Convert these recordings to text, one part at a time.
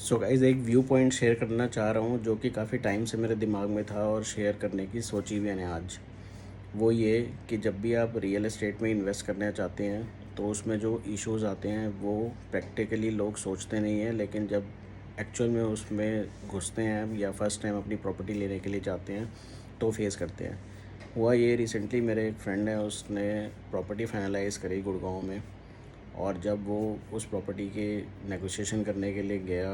So guys एक view point share करना चाह रहा हूँ जो कि काफ़ी टाइम से मेरे दिमाग में था और शेयर करने की सोची भी मैंने आज। वो ये कि जब भी आप रियल एस्टेट में इन्वेस्ट करना चाहते हैं तो उसमें जो इश्यूज़ आते हैं वो प्रैक्टिकली लोग सोचते नहीं हैं, लेकिन जब एक्चुअल में उसमें घुसते हैं या फर्स्ट टाइम अपनी प्रॉपर्टी लेने के लिए जाते हैं तो फेस करते हैं। हुआ ये, रिसेंटली मेरे एक फ्रेंड है, उसने प्रॉपर्टी फाइनलाइज़ करी गुड़गांव में। और जब वो उस प्रॉपर्टी के नेगोशिएशन करने के लिए गया,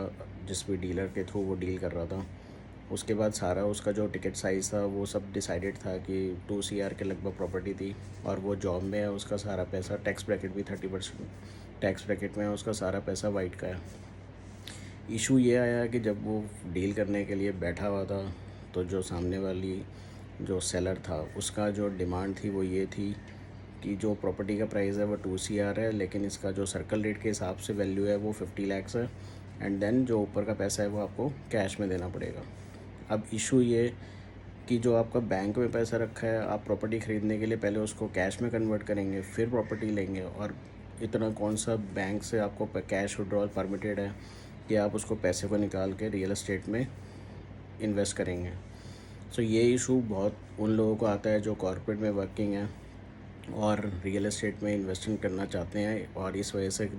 जिस भी डीलर के थ्रू वो डील कर रहा था, उसके बाद सारा उसका जो टिकट साइज़ था वो सब डिसाइडेड था कि 2 CR के लगभग प्रॉपर्टी थी। और वो जॉब में है, उसका सारा पैसा, टैक्स ब्रैकेट भी 30% टैक्स ब्रैकेट में है, उसका सारा पैसा वाइट का है। इशू ये आया कि जब वो डील करने के लिए बैठा हुआ था तो जो सामने वाली जो सेलर था उसका जो डिमांड थी वो ये थी कि जो प्रॉपर्टी का प्राइस है वो 2 CR है, लेकिन इसका जो सर्कल रेट के हिसाब से वैल्यू है वो 50 लाख है। एंड देन जो ऊपर का पैसा है वो आपको कैश में देना पड़ेगा। अब इशू ये कि जो आपका बैंक में पैसा रखा है, आप प्रॉपर्टी ख़रीदने के लिए पहले उसको कैश में कन्वर्ट करेंगे फिर प्रॉपर्टी लेंगे, और इतना कौन सा बैंक से आपको कैश विड्रॉल परमिटेड है कि आप उसको पैसे को निकाल के रियल एस्टेट में इन्वेस्ट करेंगे। सो ये इशू बहुत उन लोगों को आता है जो कॉर्पोरेट में वर्किंग है और रियल एस्टेट में इन्वेस्टिंग करना चाहते हैं, और इस वजह से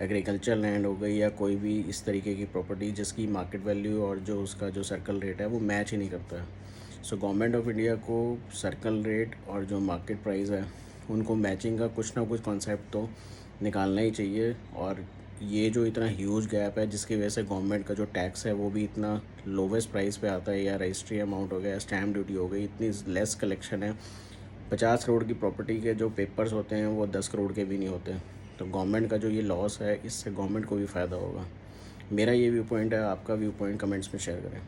एग्रीकल्चर लैंड हो गई या कोई भी इस तरीके की प्रॉपर्टी जिसकी मार्केट वैल्यू और जो उसका जो सर्कल रेट है वो मैच ही नहीं करता है। सो गवर्नमेंट ऑफ इंडिया को सर्कल रेट और जो मार्केट प्राइस है उनको मैचिंग का कुछ ना कुछ कॉन्सेप्ट तो निकालना ही चाहिए। और ये जो इतना ह्यूज गैप है जिसकी वजह से गवर्नमेंट का जो टैक्स है वो भी इतना लोवेस्ट प्राइस पे आता है, या रजिस्ट्री अमाउंट हो गया, स्टैम्प ड्यूटी हो गई, इतनी लेस कलेक्शन है। 50 करोड़ की प्रॉपर्टी के जो पेपर्स होते हैं वो 10 करोड़ के भी नहीं होते। तो गवर्नमेंट का जो ये लॉस है इससे गवर्नमेंट को भी फ़ायदा होगा। मेरा ये व्यू पॉइंट है, आपका व्यू पॉइंट कमेंट्स में शेयर करें।